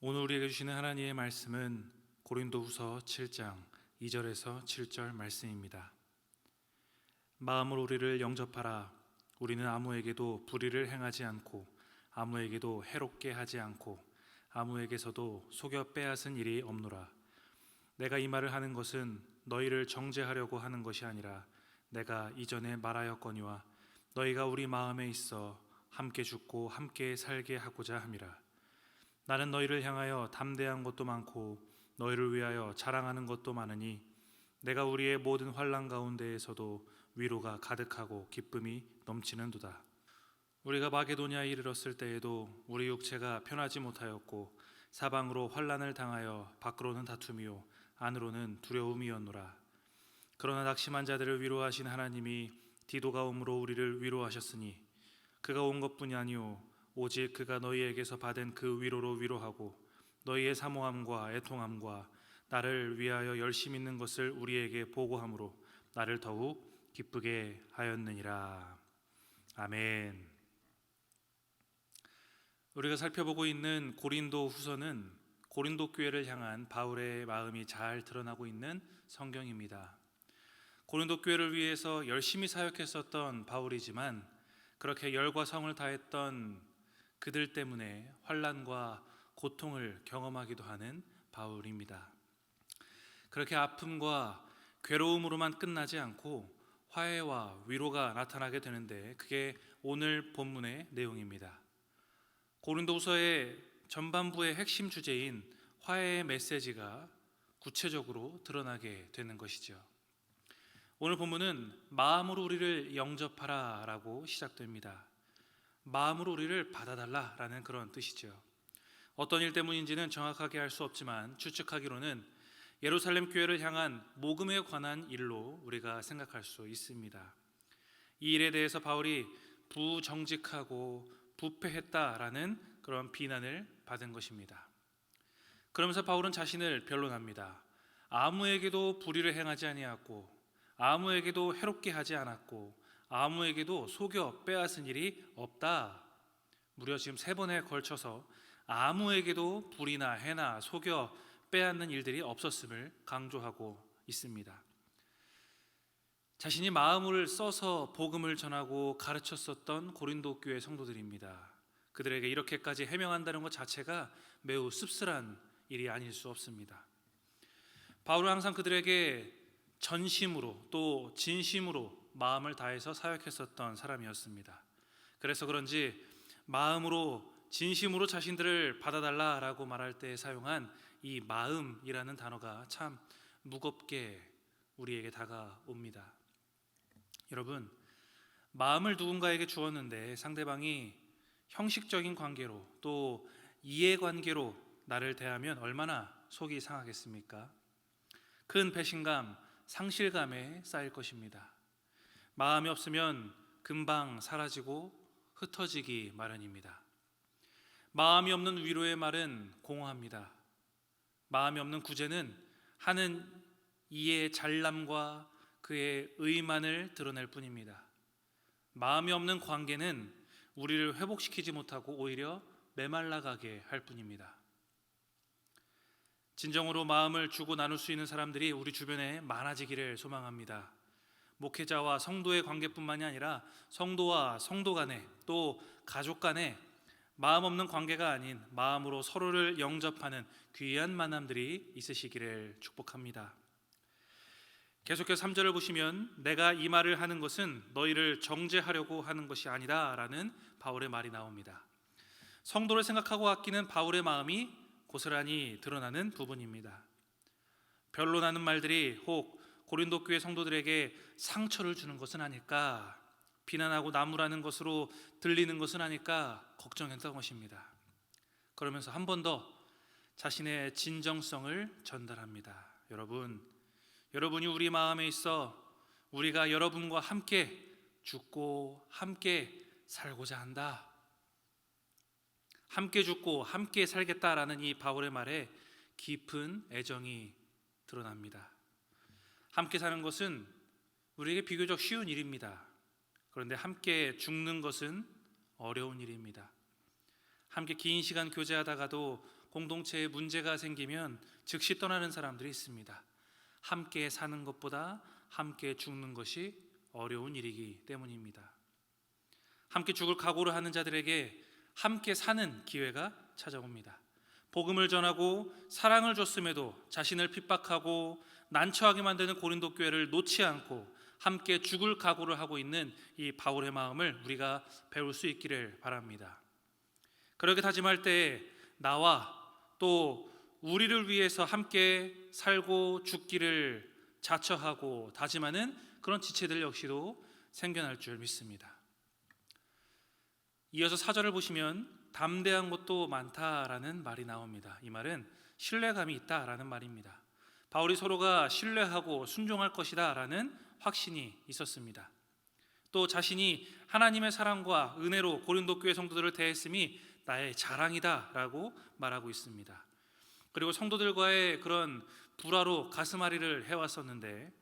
오늘 우리에게 주시는 하나님의 말씀은 고린도후서 7장 2절에서 7절 말씀입니다. 마음으로 우리를 영접하라. 우리는 아무에게도 불의를 행하지 않고 아무에게도 해롭게 하지 않고 아무에게서도 속여 빼앗은 일이 없노라. 내가 이 말을 하는 것은 너희를 정죄하려고 하는 것이 아니라 내가 이전에 말하였거니와 너희가 우리 마음에 있어 함께 죽고 함께 살게 하고자 함이라. 나는 너희를 향하여 담대한 것도 많고 너희를 위하여 자랑하는 것도 많으니 내가 우리의 모든 환난 가운데에서도 위로가 가득하고 기쁨이 넘치는도다. 우리가 마게도냐에 이르렀을 때에도 우리 육체가 편하지 못하였고 사방으로 환난을 당하여 밖으로는 다툼이요 안으로는 두려움이었노라. 그러나 낙심한 자들을 위로하신 하나님이 디도가 om으로 우리를 위로하셨으니 그가 온 것뿐이 아니요 오직 그가 너희에게서 받은 그 위로로 위로하고 너희의 사모함과 애통함과 나를 위하여 열심 있는 것을 우리에게 보고함으로 나를 더욱 기쁘게 하였느니라. 아멘. 우리가 살펴보고 있는 고린도 후서는 고린도 교회를 향한 바울의 마음이 잘 드러나고 있는 성경입니다. 고린도 교회를 위해서 열심히 사역했었던 바울이지만 그렇게 열과 성을 다했던 그들 때문에 환난과 고통을 경험하기도 하는 바울입니다. 그렇게 아픔과 괴로움으로만 끝나지 않고 화해와 위로가 나타나게 되는데 그게 오늘 본문의 내용입니다. 고린도후서의 전반부의 핵심 주제인 화해의 메시지가 구체적으로 드러나게 되는 것이죠. 오늘 본문은 마음으로 우리를 영접하라 라고 시작됩니다. 마음으로 우리를 받아달라 라는 그런 뜻이죠. 어떤 일 때문인지는 정확하게 알 수 없지만 추측하기로는 예루살렘 교회를 향한 모금에 관한 일로 우리가 생각할 수 있습니다. 이 일에 대해서 바울이 부정직하고 부패했다라는 그런 비난을 받은 것입니다. 그러면서 바울은 자신을 변론합니다. 아무에게도 불의를 행하지 아니하고 아무에게도 해롭게 하지 않았고 아무에게도 속여 빼앗은 일이 없다. 무려 지금 3번에 걸쳐서 아무에게도 불이나 해나 속여 빼앗는 일들이 없었음을 강조하고 있습니다. 자신이 마음을 써서 복음을 전하고 가르쳤었던 고린도 교회 성도들입니다. 그들에게 이렇게까지 해명한다는 것 자체가 매우 씁쓸한 일이 아닐 수 없습니다. 바울은 항상 그들에게 전심으로 또 진심으로 마음을 다해서 사역했었던 사람이었습니다. 그래서 그런지 마음으로 진심으로 자신들을 받아달라라고 말할 때 사용한 이 마음이라는 단어가 참 무겁게 우리에게 다가옵니다. 여러분, 마음을 누군가에게 주었는데 상대방이 형식적인 관계로 또 이해관계로 나를 대하면 얼마나 속이 상하겠습니까? 큰 배신감, 상실감에 쌓일 것입니다. 마음이 없으면 금방 사라지고 흩어지기 마련입니다. 마음이 없는 위로의 말은 공허합니다. 마음이 없는 구제는 하는 이의 잘남과 그의 의만을 드러낼 뿐입니다. 마음이 없는 관계는 우리를 회복시키지 못하고 오히려 메말라가게 할 뿐입니다. 진정으로 마음을 주고 나눌 수 있는 사람들이 우리 주변에 많아지기를 소망합니다. 목회자와 성도의 관계뿐만이 아니라 성도와 성도 간에 또 가족 간에 마음 없는 관계가 아닌 마음으로 서로를 영접하는 귀한 만남들이 있으시기를 축복합니다. 계속해서 3절을 보시면 내가 이 말을 하는 것은 너희를 정죄하려고 하는 것이 아니라 라는 바울의 말이 나옵니다. 성도를 생각하고 아끼는 바울의 마음이 고스란히 드러나는 부분입니다. 변론하는 말들이 혹 고린도 교회 성도들에게 상처를 주는 것은 아닐까, 비난하고 나무라는 것으로 들리는 것은 아닐까 걱정했던 것입니다. 그러면서 한 번 더 자신의 진정성을 전달합니다. 여러분이 우리 마음에 있어 우리가 여러분과 함께 죽고 함께 살고자 한다. 함께 죽고 함께 살겠다라는 이 바울의 말에 깊은 애정이 드러납니다. 함께 사는 것은 우리에게 비교적 쉬운 일입니다. 그런데 함께 죽는 것은 어려운 일입니다. 함께 긴 시간 교제하다가도 공동체에 문제가 생기면 즉시 떠나는 사람들이 있습니다. 함께 사는 것보다 함께 죽는 것이 어려운 일이기 때문입니다. 함께 죽을 각오를 하는 자들에게 함께 사는 기회가 찾아옵니다. 복음을 전하고 사랑을 줬음에도 자신을 핍박하고 난처하게 만드는 고린도 교회를 놓지 않고 함께 죽을 각오를 하고 있는 이 바울의 마음을 우리가 배울 수 있기를 바랍니다. 그렇게 다짐할 때 나와 또 우리를 위해서 함께 살고 죽기를 자처하고 다짐하는 그런 지체들 역시도 생겨날 줄 믿습니다. 이어서 4절을 보시면 담대한 것도 많다라는 말이 나옵니다. 이 말은 신뢰감이 있다라는 말입니다. 바울이 서로가 신뢰하고 순종할 것이다 라는 확신이 있었습니다. 또 자신이 하나님의 사랑과 은혜로 고린도 교회 성도들을 대했음이 나의 자랑이다 라고 말하고 있습니다. 그리고 성도들과의 그런 불화로 가슴앓이를 해왔었는데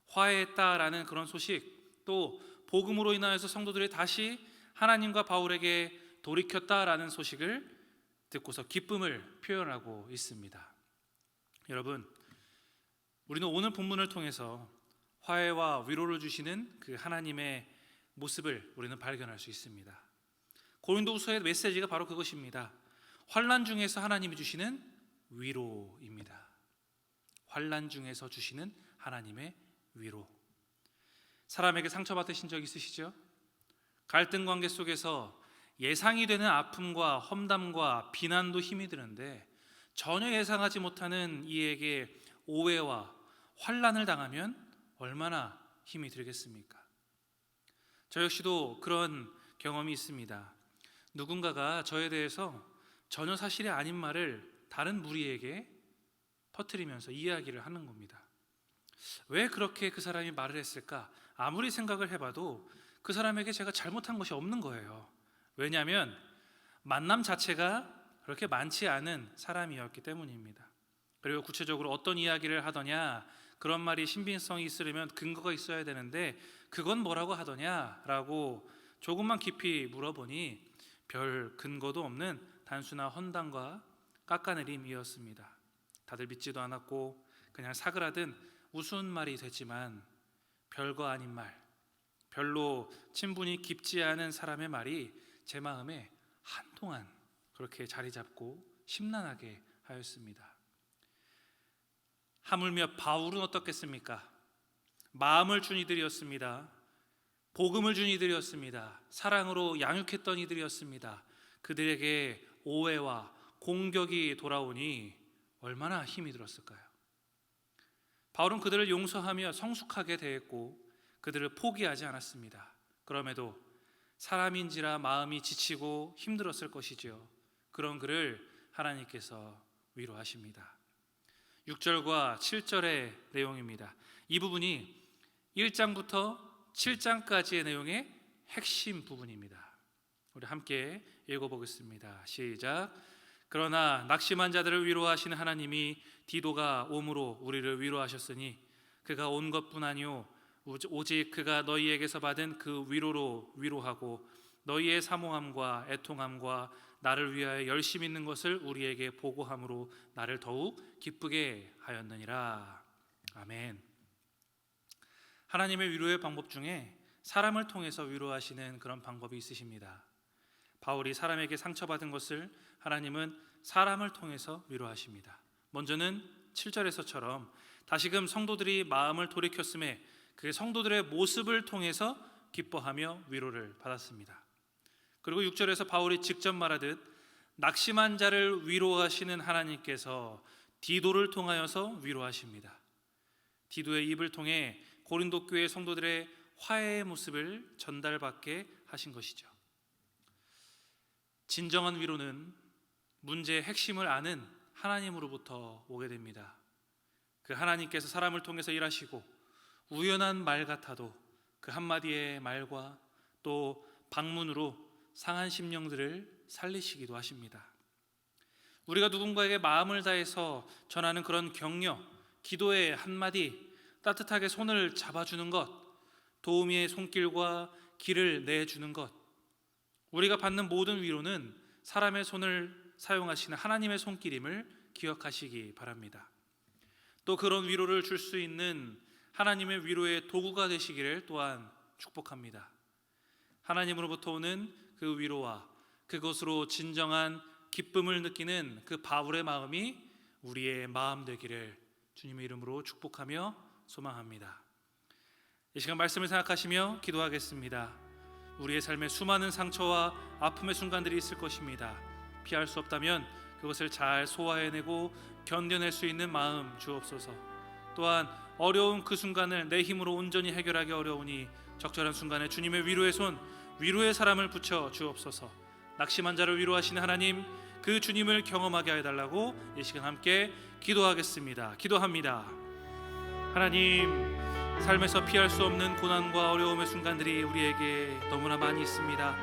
화해했다라는 그런 소식, 또 복음으로 인하여서 성도들이 다시 하나님과 바울에게 돌이켰다라는 소식을 듣고서 기쁨을 표현하고 있습니다. 여러분, 우리는 오늘 본문을 통해서 화해와 위로를 주시는 그 하나님의 모습을 우리는 발견할 수 있습니다. 고린도후서의 메시지가 바로 그것입니다. 환난 중에서 하나님이 주시는 위로입니다. 환난 중에서 주시는 하나님의 위로. 사람에게 상처받으신 적 있으시죠? 갈등 관계 속에서 예상이 되는 아픔과 험담과 비난도 힘이 드는데 전혀 예상하지 못하는 이에게 오해와 환난을 당하면 얼마나 힘이 들겠습니까? 저 역시도 그런 경험이 있습니다. 누군가가 저에 대해서 전혀 사실이 아닌 말을 다른 무리에게 퍼뜨리면서 이야기를 하는 겁니다. 왜 그렇게 그 사람이 말을 했을까? 아무리 생각을 해봐도 그 사람에게 제가 잘못한 것이 없는 거예요. 왜냐하면 만남 자체가 그렇게 많지 않은 사람이었기 때문입니다. 그리고 구체적으로 어떤 이야기를 하더냐, 그런 말이 신빙성이 있으려면 근거가 있어야 되는데 그건 뭐라고 하더냐 라고 조금만 깊이 물어보니 별 근거도 없는 단순한 헌담과 깎아내림이었습니다. 다들 믿지도 않았고 그냥 사그라든 우스운 말이 됐지만 별거 아닌 말, 별로 친분이 깊지 않은 사람의 말이 제 마음에 한동안 그렇게 자리 잡고 심란하게 하였습니다. 하물며 바울은 어떻겠습니까? 마음을 준 이들이었습니다. 복음을 준 이들이었습니다. 사랑으로 양육했던 이들이었습니다. 그들에게 오해와 공격이 돌아오니 얼마나 힘이 들었을까요? 바울은 그들을 용서하며 성숙하게 대했고 그들을 포기하지 않았습니다. 그럼에도 사람인지라 마음이 지치고 힘들었을 것이지요. 그런 그를 하나님께서 위로하십니다. 6절과 7절의 내용입니다. 이 부분이 1장부터 7장까지의 내용의 핵심 부분입니다. 우리 함께 읽어보겠습니다. 시작. 그러나 낙심한 자들을 위로하시는 하나님이 디도가 옴으로 우리를 위로하셨으니 그가 온 것뿐 아니요 오직 그가 너희에게서 받은 그 위로로 위로하고 너희의 사모함과 애통함과 나를 위하여 열심 있는 것을 우리에게 보고함으로 나를 더욱 기쁘게 하였느니라. 아멘. 하나님의 위로의 방법 중에 사람을 통해서 위로하시는 그런 방법이 있으십니다. 바울이 사람에게 상처받은 것을 하나님은 사람을 통해서 위로하십니다. 먼저는 7절에서처럼 다시금 성도들이 마음을 돌이켰음에 그 성도들의 모습을 통해서 기뻐하며 위로를 받았습니다. 그리고 6절에서 바울이 직접 말하듯 낙심한 자를 위로하시는 하나님께서 디도를 통하여서 위로하십니다. 디도의 입을 통해 고린도 교회 성도들의 화해의 모습을 전달받게 하신 것이죠. 진정한 위로는 문제의 핵심을 아는 하나님으로부터 오게 됩니다. 그 하나님께서 사람을 통해서 일하시고 우연한 말 같아도 그 한마디의 말과 또 방문으로 상한 심령들을 살리시기도 하십니다. 우리가 누군가에게 마음을 다해서 전하는 그런 격려, 기도의 한마디, 따뜻하게 손을 잡아주는 것, 도우미의 손길과 길을 내주는 것, 우리가 받는 모든 위로는 사람의 손을 사용하시는 하나님의 손길임을 기억하시기 바랍니다. 또 그런 위로를 줄 수 있는 하나님의 위로의 도구가 되시기를 또한 축복합니다. 하나님으로부터 오는 그 위로와 그것으로 진정한 기쁨을 느끼는 그 바울의 마음이 우리의 마음 되기를 주님의 이름으로 축복하며 소망합니다. 이 시간 말씀을 생각하시며 기도하겠습니다. 우리의 삶에 수많은 상처와 아픔의 순간들이 있을 것입니다. 피할 수 없다면 그것을 잘 소화해내고 견뎌낼 수 있는 마음 주옵소서. 또한 어려운 그 순간을 내 힘으로 온전히 해결하기 어려우니 적절한 순간에 주님의 위로의 손, 위로의 사람을 붙여 주옵소서. 낙심한 자를 위로하시는 하나님, 그 주님을 경험하게 해달라고 이 시간 함께 기도하겠습니다. 기도합니다. 하나님, 삶에서 피할 수 없는 고난과 어려움의 순간들이 우리에게 너무나 많이 있습니다.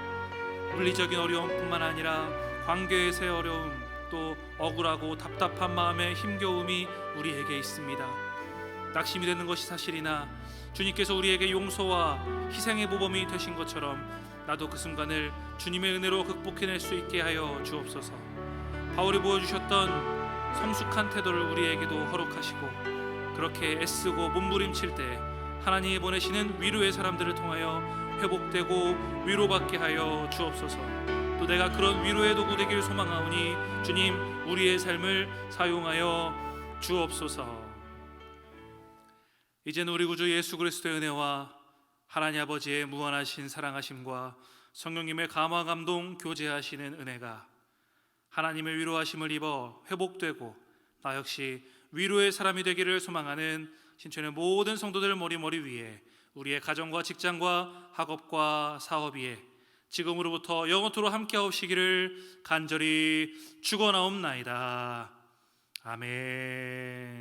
물리적인 어려움뿐만 아니라 관계에서의 어려움, 또 억울하고 답답한 마음의 힘겨움이 우리에게 있습니다. 낙심이 되는 것이 사실이나 주님께서 우리에게 용서와 희생의 모범이 되신 것처럼 나도 그 순간을 주님의 은혜로 극복해낼 수 있게 하여 주옵소서. 바울이 보여주셨던 성숙한 태도를 우리에게도 허락하시고 그렇게 애쓰고 몸부림칠 때 하나님이 보내시는 위로의 사람들을 통하여 회복되고 위로받게 하여 주옵소서. 또 내가 그런 위로의 도구 되기를 소망하오니 주님, 우리의 삶을 사용하여 주옵소서. 이제는 우리 구주 예수 그리스도의 은혜와 하나님 아버지의 무한하신 사랑하심과 성령님의 감화 감동 교제하시는 은혜가 하나님의 위로하심을 입어 회복되고 나 역시 위로의 사람이 되기를 소망하는 신촌의 모든 성도들 머리 위에, 우리의 가정과 직장과 학업과 사업 위에 지금으로부터 영원토록 함께 하옵시기를 간절히 축원하옵나이다. 아멘.